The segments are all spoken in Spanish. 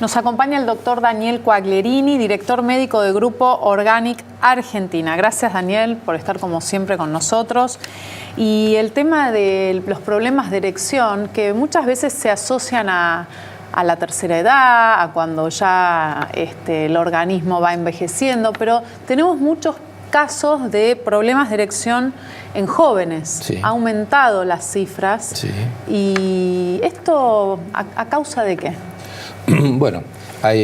Nos acompaña el doctor Daniel Quagliarini, director médico de Grupo Organic Argentina. Gracias, Daniel, por estar como siempre con nosotros. Y el tema de los problemas de erección, que muchas veces se asocian a la tercera edad, a cuando ya el organismo va envejeciendo, pero tenemos muchos casos de problemas de erección en jóvenes. Sí. Ha aumentado las cifras. Sí. ¿Y esto a causa de qué? Bueno,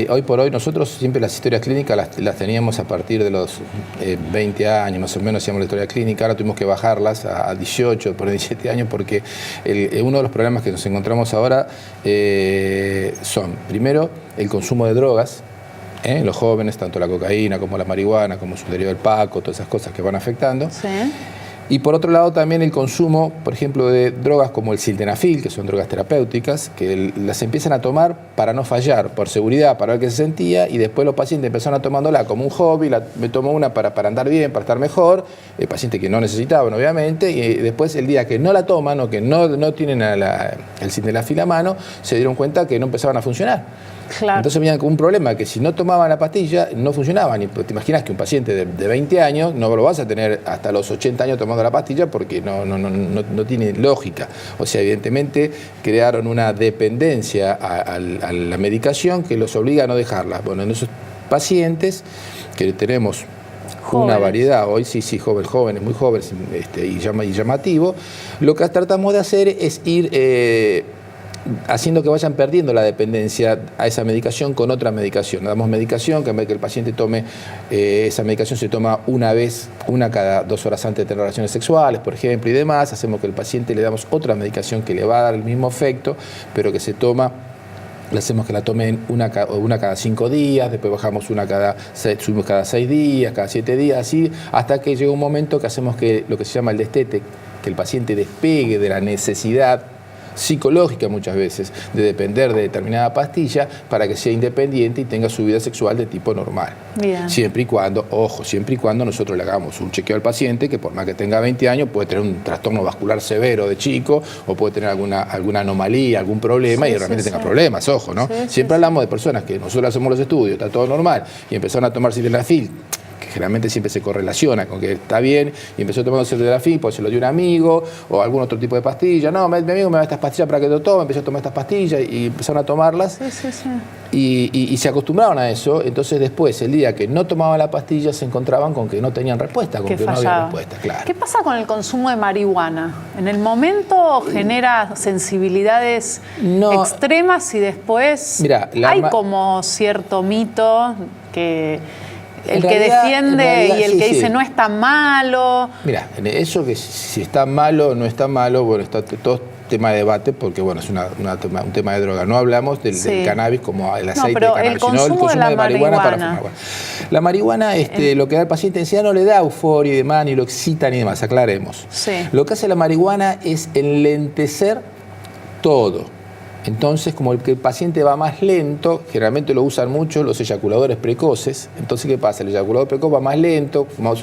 hoy por hoy nosotros siempre las historias clínicas las teníamos a partir de los 20 años, más o menos hacíamos la historia clínica. Ahora tuvimos que bajarlas a 18, por 17 años, porque uno de los problemas que nos encontramos ahora son, primero, el consumo de drogas. Los jóvenes, tanto la cocaína como la marihuana, como su derivado del paco, todas esas cosas que van afectando. Sí. Y por otro lado también el consumo, por ejemplo, de drogas como el sildenafil, que son drogas terapéuticas, que las empiezan a tomar para no fallar, por seguridad, para ver qué se sentía, y después los pacientes empezaron a tomándola como un hobby, me tomo una para andar bien, para estar mejor, pacientes que no necesitaban, obviamente, y después el día que no la toman o que no tienen el sildenafil a mano, se dieron cuenta que no empezaban a funcionar. Claro. Entonces venían con un problema que si no tomaban la pastilla no funcionaban. Y te imaginas que un paciente de 20 años no lo vas a tener hasta los 80 años tomando la pastilla porque no tiene lógica. O sea, evidentemente crearon una dependencia a la medicación que los obliga a no dejarla. Bueno, en esos pacientes que tenemos una variedad, hoy sí, jóvenes, muy jóvenes y llamativo, lo que tratamos de hacer es ir haciendo que vayan perdiendo la dependencia a esa medicación con otra medicación. Damos medicación, que en vez de que el paciente tome esa medicación se toma una cada 2 horas antes de tener relaciones sexuales, por ejemplo, y demás. Hacemos que el paciente le damos otra medicación que le va a dar el mismo efecto, pero que se toma. Le hacemos que la tomen una cada 5 días, después bajamos subimos cada 6 días, cada 7 días, así, hasta que llega un momento que hacemos que lo que se llama el destete, que el paciente despegue de la necesidad psicológica muchas veces de depender de determinada pastilla para que sea independiente y tenga su vida sexual de tipo normal. Bien. Siempre y cuando nosotros le hagamos un chequeo al paciente que por más que tenga 20 años puede tener un trastorno vascular severo de chico o puede tener alguna anomalía, algún problema y realmente tenga problemas, ojo, ¿no? Siempre hablamos de personas que nosotros hacemos los estudios, está todo normal y empezaron a tomar sildenafil, que generalmente siempre se correlaciona con que está bien, y empezó tomando sildenafil, pues se lo dio un amigo, o algún otro tipo de pastilla. No, mi amigo me da estas pastillas para que lo tome, empezó a tomar estas pastillas y empezaron a tomarlas. Y se acostumbraron a eso. Entonces después, el día que no tomaban la pastilla, se encontraban con que no tenían respuesta, con que no había respuesta, claro. ¿Qué pasa con el consumo de marihuana? ¿En el momento genera sensibilidades extremas y después hay como cierto mito que el que defiende y el que dice no está malo? Mira, eso que si está malo o no está malo, bueno, está todo tema de debate porque, bueno, es un tema de droga. No hablamos del cannabis como el aceite de cannabis, sino el consumo de marihuana para fumar. La marihuana, lo que da al paciente en sí no le da euforia y demás, ni lo excita ni demás, aclaremos. Lo que hace la marihuana es enlentecer todo. Entonces, como el paciente va más lento, generalmente lo usan mucho los eyaculadores precoces. Entonces, ¿qué pasa? El eyaculador precoz va más lento, fumamos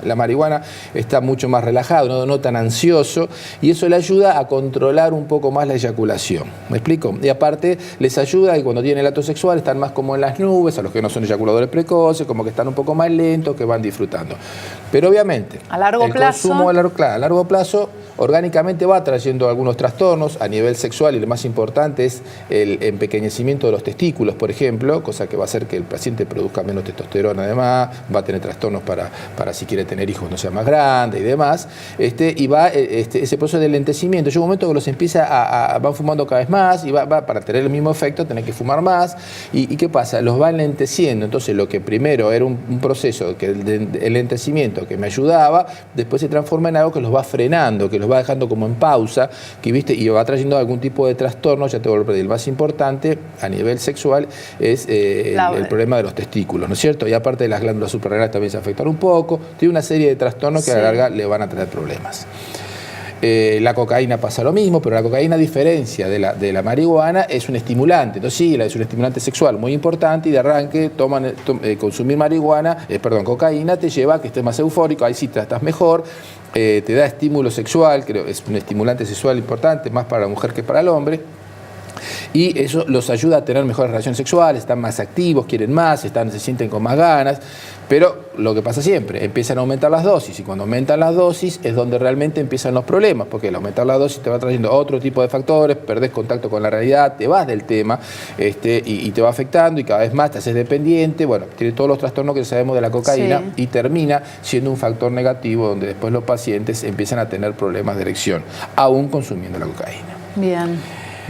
la marihuana, está mucho más relajado, no tan ansioso, y eso le ayuda a controlar un poco más la eyaculación. ¿Me explico? Y aparte, les ayuda y cuando tienen el acto sexual están más como en las nubes, a los que no son eyaculadores precoces, como que están un poco más lentos, que van disfrutando. Pero obviamente, a largo plazo, consumo a largo plazo, orgánicamente va trayendo algunos trastornos a nivel sexual y lo más importante es el empequeñecimiento de los testículos, por ejemplo, cosa que va a hacer que el paciente produzca menos testosterona además, va a tener trastornos para si quiere tener hijos no sea más grande y demás, y va ese proceso de lentecimiento. Llega un momento que los van fumando cada vez más y va para tener el mismo efecto, tener que fumar más y ¿qué pasa? Los va lenteciendo. Entonces lo que primero era un proceso que el lentecimiento que me ayudaba, después se transforma en algo que los va frenando, que los va dejando como en pausa, y va trayendo algún tipo de trastorno. Ya te vuelvo a repetir, el más importante a nivel sexual es el problema de los testículos, ¿no es cierto? Y aparte de las glándulas suprarrenales también se afectan un poco. Tiene una serie de trastornos que a la larga le van a traer problemas. La cocaína pasa lo mismo, pero la cocaína, a diferencia de la marihuana, es un estimulante. Entonces sí, es un estimulante sexual muy importante y de arranque consumir cocaína te lleva a que estés más eufórico, ahí sí estás mejor, te da estímulo sexual, creo es un estimulante sexual importante, más para la mujer que para el hombre. Y eso los ayuda a tener mejores relaciones sexuales, están más activos, quieren más, se sienten con más ganas. Pero lo que pasa siempre, empiezan a aumentar las dosis y cuando aumentan las dosis es donde realmente empiezan los problemas, porque al aumentar las dosis te va trayendo otro tipo de factores, perdés contacto con la realidad, te vas del tema y te va afectando y cada vez más te haces dependiente. Bueno, tiene todos los trastornos que sabemos de la cocaína y termina siendo un factor negativo donde después los pacientes empiezan a tener problemas de erección, aún consumiendo la cocaína. Bien.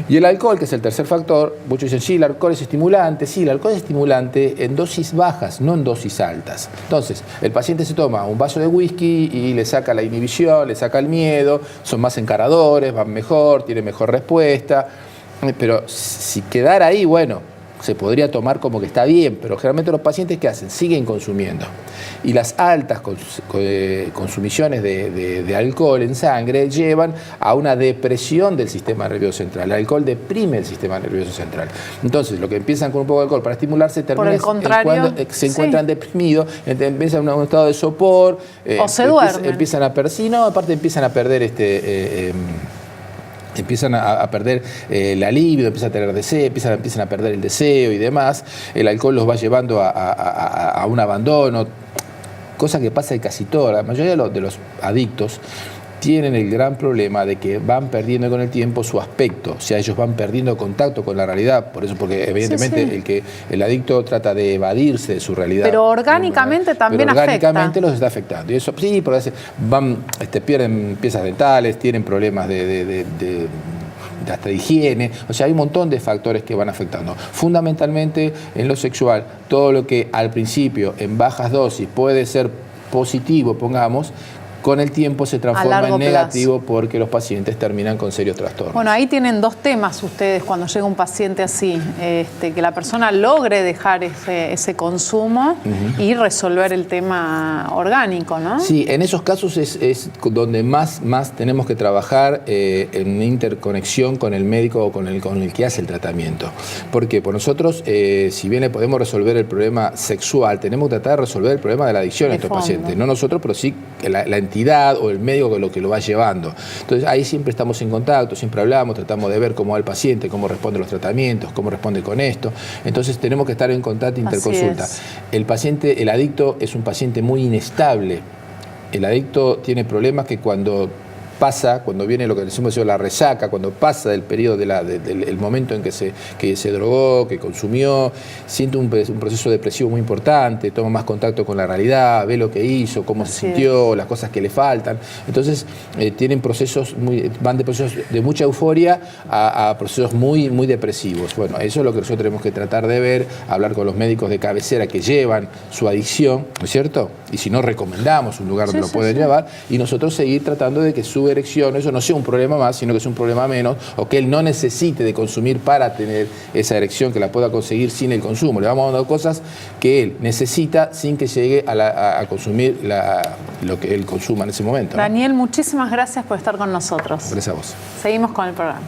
Y el alcohol, que es el tercer factor, muchos dicen, sí, el alcohol es estimulante. Sí, el alcohol es estimulante en dosis bajas, no en dosis altas. Entonces, el paciente se toma un vaso de whisky y le saca la inhibición, le saca el miedo, son más encaradores, van mejor, tienen mejor respuesta. Pero si quedara ahí, bueno, se podría tomar como que está bien, pero generalmente los pacientes, ¿qué hacen? Siguen consumiendo. Y las altas consumiciones de alcohol en sangre llevan a una depresión del sistema nervioso central. El alcohol deprime el sistema nervioso central. Entonces, lo que empiezan con un poco de alcohol para estimularse, termina cuando se encuentran deprimidos, empiezan un estado de sopor, o se duermen. Empiezan a perder, sí, no, aparte empiezan a perder empiezan a perder la libido, empiezan a tener deseo, empiezan a perder el deseo y demás. El alcohol los va llevando a un abandono, cosa que pasa en casi toda la mayoría de los adictos. Tienen el gran problema de que van perdiendo con el tiempo su aspecto, o sea, ellos van perdiendo contacto con la realidad, por eso, porque evidentemente el adicto trata de evadirse de su realidad. Pero orgánicamente también afecta. Orgánicamente los está afectando. Y eso sí, porque pierden piezas dentales, tienen problemas hasta de higiene, o sea, hay un montón de factores que van afectando. Fundamentalmente en lo sexual, todo lo que al principio en bajas dosis puede ser positivo, pongamos, con el tiempo se transforma en negativo porque los pacientes terminan con serios trastornos. Bueno, ahí tienen dos temas ustedes cuando llega un paciente así, que la persona logre dejar ese consumo y resolver el tema orgánico, ¿no? Sí, en esos casos es donde más tenemos que trabajar en interconexión con el médico o con el que hace el tratamiento. Porque por nosotros, si bien le podemos resolver el problema sexual, tenemos que tratar de resolver el problema de la adicción a estos pacientes. No nosotros, pero sí la entidad o el médico que lo va llevando. Entonces ahí siempre estamos en contacto, siempre hablamos, tratamos de ver cómo va el paciente, cómo responde a los tratamientos, cómo responde con esto. Entonces tenemos que estar en contacto interconsulta. El paciente, el adicto es un paciente muy inestable. El adicto tiene problemas que cuando viene lo que decimos la resaca, cuando pasa del periodo del momento en que se drogó, que consumió, siente un proceso depresivo muy importante, toma más contacto con la realidad, ve lo que hizo, cómo se sintió, las cosas que le faltan. Entonces tienen van de procesos de mucha euforia a procesos muy, muy depresivos. Bueno, eso es lo que nosotros tenemos que tratar de ver, hablar con los médicos de cabecera que llevan su adicción, ¿no es cierto? Y si no, recomendamos un lugar donde lo pueden llevar, y nosotros seguir tratando de que su erección, eso no sea un problema más, sino que es un problema menos, o que él no necesite de consumir para tener esa erección, que la pueda conseguir sin el consumo. Le vamos dando cosas que él necesita sin que llegue a consumir lo que él consuma en ese momento, ¿no? Daniel, muchísimas gracias por estar con nosotros. Gracias a vos. Seguimos con el programa.